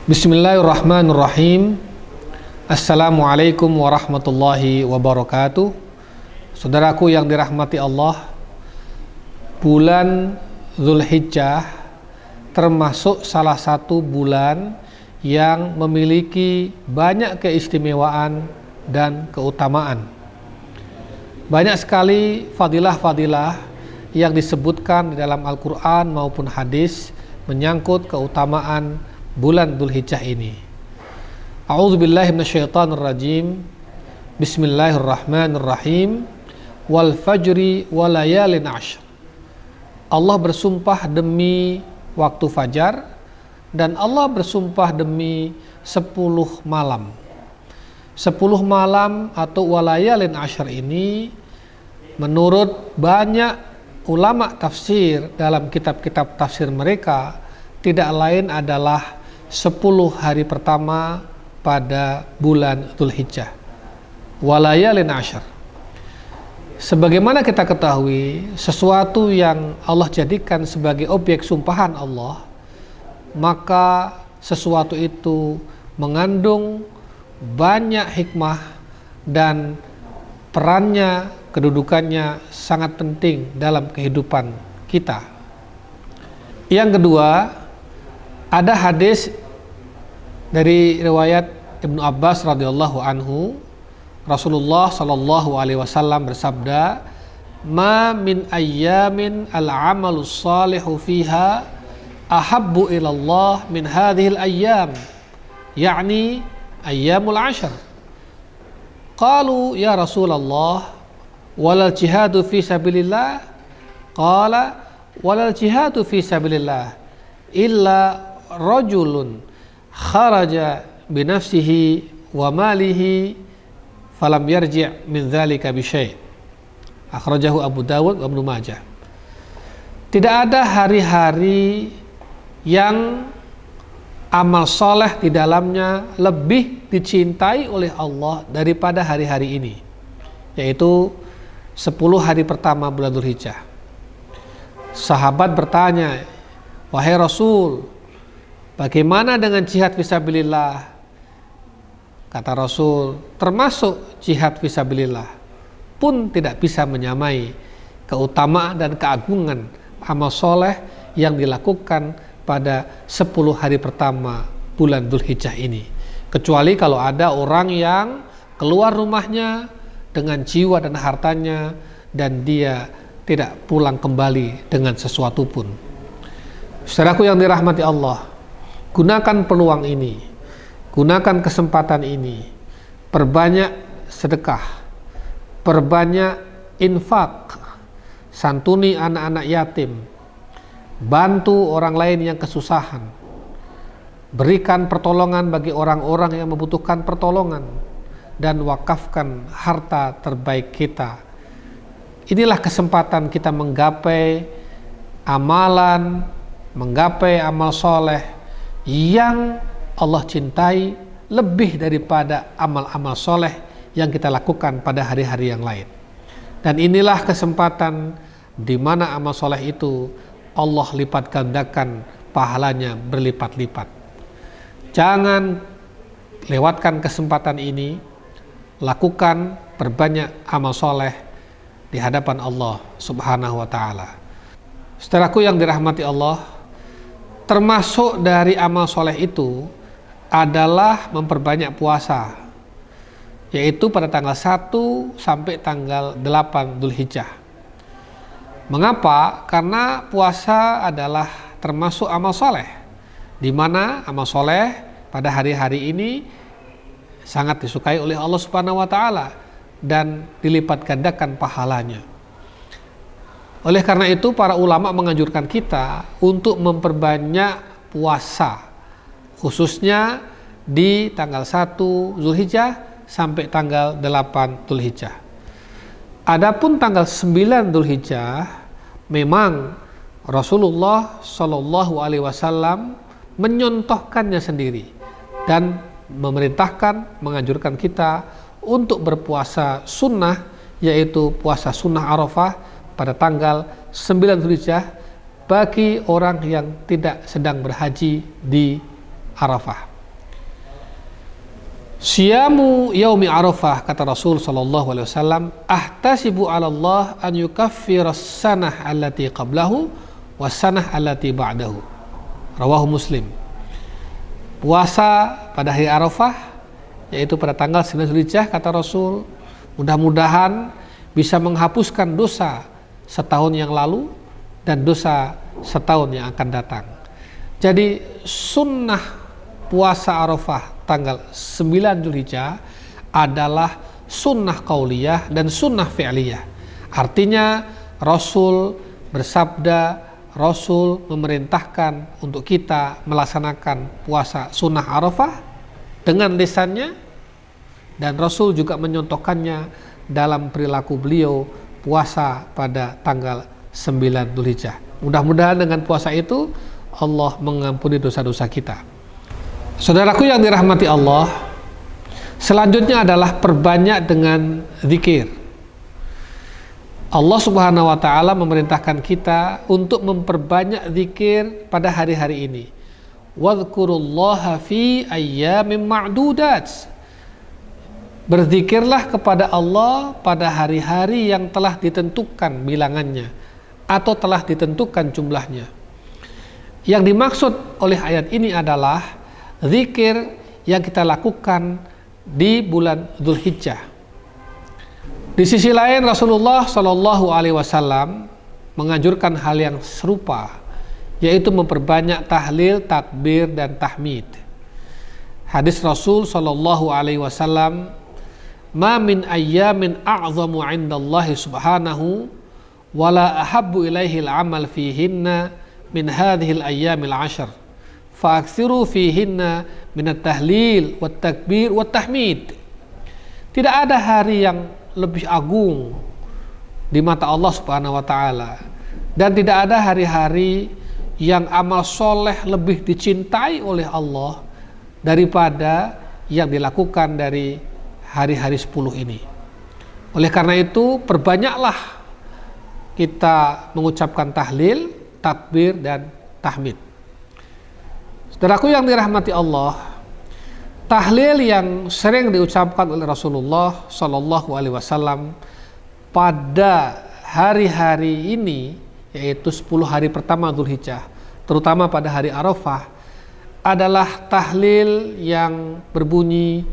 Bismillahirrahmanirrahim. Assalamualaikum warahmatullahi wabarakatuh. Saudaraku yang dirahmati Allah, bulan Dzulhijjah termasuk salah satu bulan yang memiliki banyak keistimewaan dan keutamaan. Banyak sekali fadilah-fadilah yang disebutkan di dalam Al-Quran maupun hadis menyangkut keutamaan bulan Dzulhijjah ini. A'udzubillahi minasyaitonirrajim. Bismillahirrahmanirrahim. Wal fajri walayalin ashr. Allah bersumpah demi waktu fajar dan Allah bersumpah demi 10 malam. 10 malam atau walayalin ashr ini menurut banyak ulama tafsir dalam kitab-kitab tafsir mereka tidak lain adalah 10 hari pertama pada bulan Dzulhijjah. Walayalin ashr. Sebagaimana kita ketahui, sesuatu yang Allah jadikan sebagai objek sumpahan Allah, maka sesuatu itu mengandung banyak hikmah dan perannya, kedudukannya sangat penting dalam kehidupan kita. Yang kedua, ada hadis dari riwayat Ibnu Abbas radhiyallahu anhu, Rasulullah sallallahu alaihi wasallam bersabda, "Ma min ayyamin al-'amalu shalihu fiha ahabbu ila Allah min hadhil ayyam." Yakni ayyamul 'ashr. Qalu ya Rasulullah, walal jihadu fi sabilillah? Qala walal jihadu fi sabilillah illa rajulun kharaja bi nafsihi wa malihi falam yarji' min dzalika bi syai'. Akhrajahu Abu Dawud wa Ibnu Majah. Tidak ada hari-hari yang amal soleh di dalamnya lebih dicintai oleh Allah daripada hari-hari ini, yaitu 10 hari pertama bulan Dzulhijjah. Sahabat bertanya, "Wahai Rasul, bagaimana dengan jihad fisabilillah?" Kata Rasul, termasuk jihad fisabilillah pun tidak bisa menyamai keutamaan dan keagungan amal soleh yang dilakukan pada 10 hari pertama bulan Dzulhijjah ini. Kecuali kalau ada orang yang keluar rumahnya dengan jiwa dan hartanya dan dia tidak pulang kembali dengan sesuatu pun. Saudaraku yang dirahmati Allah, gunakan peluang ini, gunakan kesempatan ini, perbanyak sedekah, perbanyak infak, santuni anak-anak yatim, bantu orang lain yang kesusahan, berikan pertolongan bagi orang-orang yang membutuhkan pertolongan, dan wakafkan harta terbaik kita. Inilah kesempatan kita menggapai amalan, menggapai amal soleh yang Allah cintai lebih daripada amal-amal soleh yang kita lakukan pada hari-hari yang lain. Dan inilah kesempatan di mana amal soleh itu Allah lipat gandakan pahalanya berlipat-lipat. Jangan lewatkan kesempatan ini. Lakukan perbanyak amal soleh di hadapan Allah subhanahu wa ta'ala. Saudaraku yang dirahmati Allah, termasuk dari amal soleh itu adalah memperbanyak puasa, yaitu pada tanggal 1 sampai tanggal 8 Dzulhijjah. Mengapa? Karena puasa adalah termasuk amal soleh, di mana amal soleh pada hari-hari ini sangat disukai oleh Allah Subhanahu wa Ta'ala dan dilipat gandakan pahalanya. Oleh karena itu, para ulama menganjurkan kita untuk memperbanyak puasa, khususnya di tanggal 1 Dzulhijjah sampai tanggal 8 Dzulhijjah. Adapun tanggal 9 Dzulhijjah, memang Rasulullah Shallallahu Alaihi Wasallam menyontohkannya sendiri dan memerintahkan, menganjurkan kita untuk berpuasa sunnah, yaitu puasa sunnah Arafah pada tanggal 9 Dzulhijjah bagi orang yang tidak sedang berhaji di Arafah. Siyamu yaumi Arafah, kata Rasul sallallahu alaihi wasallam, ahtasibu 'ala Allah an yukaffiras sanah allati qablahu was sanah allati ba'dahu. Rawahu Muslim. Puasa pada hari Arafah, yaitu pada tanggal 9 Zulhijjah, kata Rasul, mudah-mudahan bisa menghapuskan dosa setahun yang lalu dan dosa setahun yang akan datang. Jadi sunnah puasa Arafah tanggal 9 Zulhijjah adalah sunnah qauliyah dan sunnah fi'liyah. Artinya Rasul bersabda, Rasul memerintahkan untuk kita melaksanakan puasa sunnah Arafah dengan lisannya, dan Rasul juga menyontohkannya dalam perilaku beliau puasa pada tanggal 9 Zulhijjah. Mudah-mudahan dengan puasa itu Allah mengampuni dosa-dosa kita. Saudaraku yang dirahmati Allah, selanjutnya adalah perbanyak dengan zikir. Allah Subhanahu wa taala memerintahkan kita untuk memperbanyak zikir pada hari-hari ini. Wadhkurullaha fi ayyamin ma'dudat. Berzikirlah kepada Allah pada hari-hari yang telah ditentukan bilangannya atau telah ditentukan jumlahnya. Yang dimaksud oleh ayat ini adalah zikir yang kita lakukan di bulan Dzulhijjah. Di sisi lain, Rasulullah Shallallahu Alaihi Wasallam menganjurkan hal yang serupa, yaitu memperbanyak tahlil, takbir, dan tahmid. Hadis Rasul Shallallahu Alaihi Wasallam, "Ma min ayyamin a'zamu 'indallahi subhanahu, wala ahabbu ilaihi al-amal fihinna min hadhil ayyamil 'ashr. Fa'aksiru fihinna minat tahlil wat takbir wat tahmid." Tidak ada hari yang lebih agung di mata Allah Subhanahu wa taala, dan tidak ada hari-hari yang amal soleh lebih dicintai oleh Allah daripada yang dilakukan dari hari-hari 10 ini. Oleh karena itu, perbanyaklah kita mengucapkan tahlil, takbir, dan tahmid. Saudaraku yang dirahmati Allah, tahlil yang sering diucapkan oleh Rasulullah Shallallahu Alaihi Wasallam pada hari-hari ini, yaitu 10 hari pertama Dzulhijjah, terutama pada hari Arafah, adalah tahlil yang berbunyi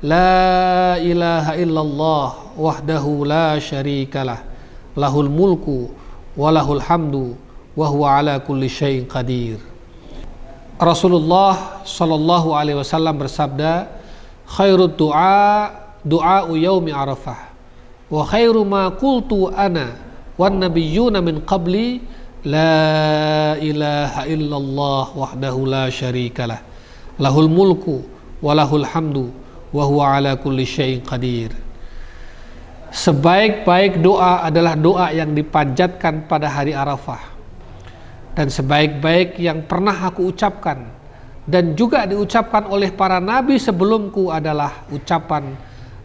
La ilaha illallah wahdahu la syarikalah, lahul mulku walahul hamdu wa huwa ala kulli syai'in qadir. Rasulullah Shallallahu Alaihi Wasallam bersabda, "Khairud du'a du'a'u yaumi Arafah, wa khairu ma qultu ana wan nabiyyuna min qabli, la ilaha illallah wahdahu la syarikalah, lahul mulku wa lahul hamdu wa huwa ala kulli syai'in qadir." Sebaik-baik doa adalah doa yang dipanjatkan pada hari Arafah. Dan sebaik-baik yang pernah aku ucapkan dan juga diucapkan oleh para nabi sebelumku adalah ucapan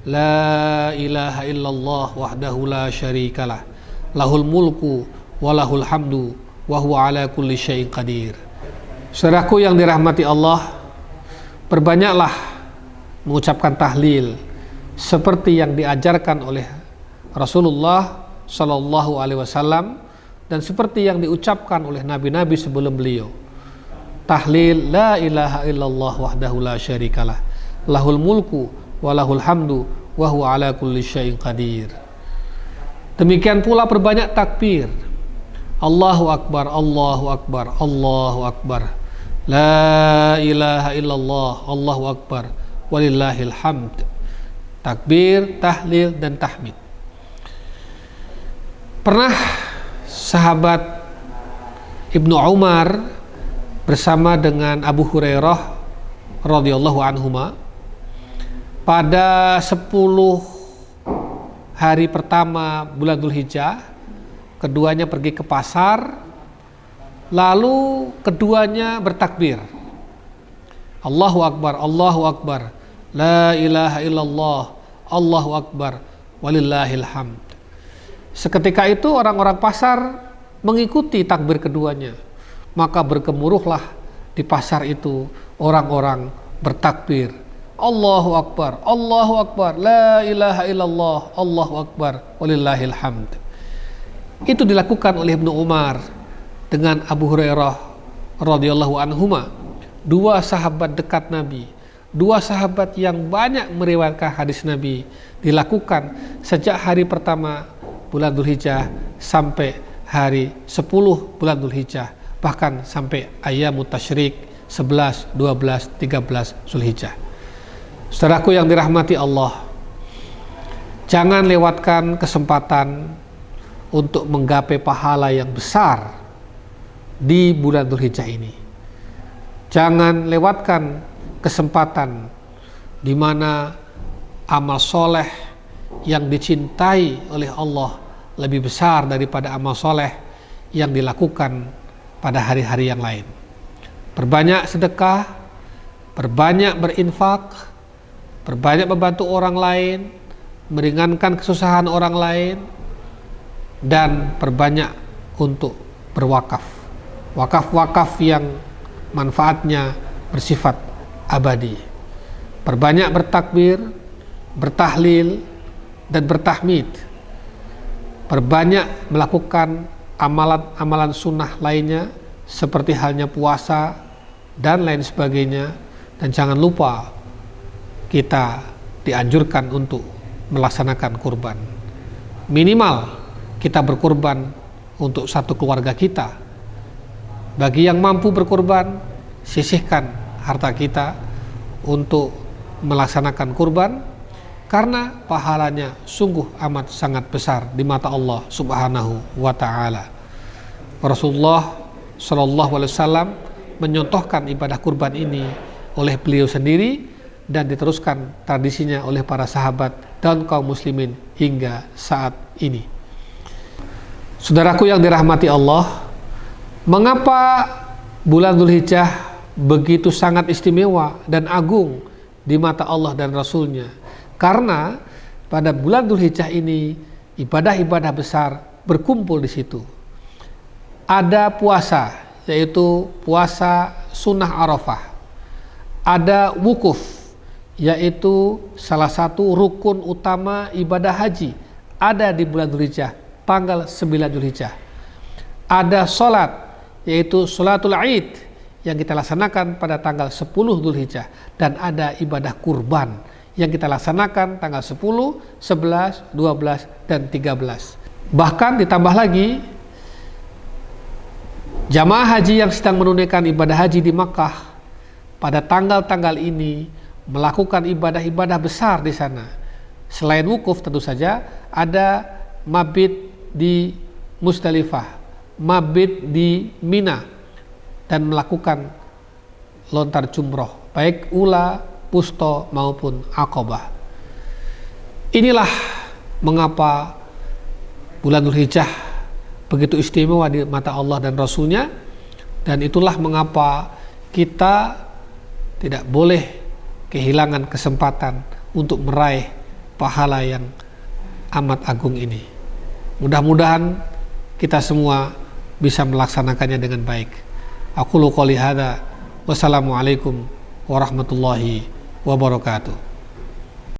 La ilaha illallah wahdahu la syarikalah, lahul mulku walahul hamdu wa huwa ala kulli syai'in qadir. Saudaraku yang dirahmati Allah, perbanyaklah mengucapkan tahlil seperti yang diajarkan oleh Rasulullah Shallallahu Alaihi Wasallam dan seperti yang diucapkan oleh nabi-nabi sebelum beliau. Tahlil la ilaha illallah wahdahu la syarikalah, lahul mulku walahul hamdu wa huwa ala kulli syai'in qadir. Demikian pula perbanyak takbir. Allahu akbar, Allahu akbar, Allahu akbar. La ilaha illallah, Allahu akbar, walillahil hamd. Takbir, tahlil, dan tahmid. Pernah sahabat Ibnu Umar bersama dengan Abu Hurairah radhiyallahu anhuma pada 10 hari pertama bulan Dzulhijjah, keduanya pergi ke pasar, lalu keduanya bertakbir, Allahu akbar, Allahu akbar, la ilaha illallah, Allahu akbar, walillahil hamd. Seketika itu orang-orang pasar mengikuti takbir keduanya, maka bergemuruhlah di pasar itu orang-orang bertakbir, Allahu Akbar, Allahu Akbar, la ilaha illallah, Allahu Akbar, walillahil hamd. Itu dilakukan oleh Ibnu Umar dengan Abu Hurairah radhiyallahu anhuma, dua sahabat dekat Nabi, dua sahabat yang banyak meriwayatkan hadis Nabi, dilakukan sejak hari pertama bulan Dzulhijjah sampai hari 10 bulan Dzulhijjah, bahkan sampai ayyamut tasyrik 11, 12, 13 Dzulhijjah. Saudaraku yang dirahmati Allah, jangan lewatkan kesempatan untuk menggapai pahala yang besar di bulan Dzulhijjah ini. Jangan lewatkan kesempatan di mana amal soleh yang dicintai oleh Allah lebih besar daripada amal soleh yang dilakukan pada hari-hari yang lain. Perbanyak sedekah, perbanyak berinfak, perbanyak membantu orang lain, meringankan kesusahan orang lain, dan perbanyak untuk berwakaf. Wakaf-wakaf yang manfaatnya bersifat abadi. Perbanyak bertakbir, bertahlil, dan bertahmid. Perbanyak melakukan amalan-amalan sunnah lainnya seperti halnya puasa dan lain sebagainya. Dan jangan lupa kita dianjurkan untuk melaksanakan kurban. Minimal kita berkurban untuk satu keluarga kita. Bagi yang mampu berkurban, sisihkan harta kita untuk melaksanakan kurban, karena pahalanya sungguh amat sangat besar di mata Allah Subhanahu wa ta'ala. Rasulullah Shallallahu Alaihi Wasallam menyontohkan ibadah kurban ini oleh beliau sendiri dan diteruskan tradisinya oleh para sahabat dan kaum muslimin hingga saat ini. Saudaraku yang dirahmati Allah, mengapa bulan Dzulhijjah begitu sangat istimewa dan agung di mata Allah dan Rasulnya? Karena pada bulan Dzulhijjah ini ibadah-ibadah besar berkumpul di situ. Ada puasa, yaitu puasa sunnah Arafah. Ada wukuf, yaitu salah satu rukun utama ibadah haji, ada di bulan Dzulhijjah, tanggal 9 Dzulhijjah. Ada sholat, yaitu sholatul Id yang kita laksanakan pada tanggal 10 Dzulhijjah. Dan ada ibadah kurban yang kita laksanakan tanggal 10, 11, 12, dan 13. Bahkan ditambah lagi, jamaah haji yang sedang menunaikan ibadah haji di Makkah pada tanggal-tanggal ini melakukan ibadah-ibadah besar di sana. Selain wukuf tentu saja ada mabit di Musdalifah, mabit di Mina, dan melakukan lontar jumroh baik ula, pusto maupun aqabah. Inilah mengapa bulan Dzulhijjah begitu istimewa di mata Allah dan Rasulnya, dan itulah mengapa kita tidak boleh kehilangan kesempatan untuk meraih pahala yang amat agung ini. Mudah-mudahan kita semua bisa melaksanakannya dengan baik. Aqulu qouli hadza, wassalamualaikum warahmatullahi wabarakatuh.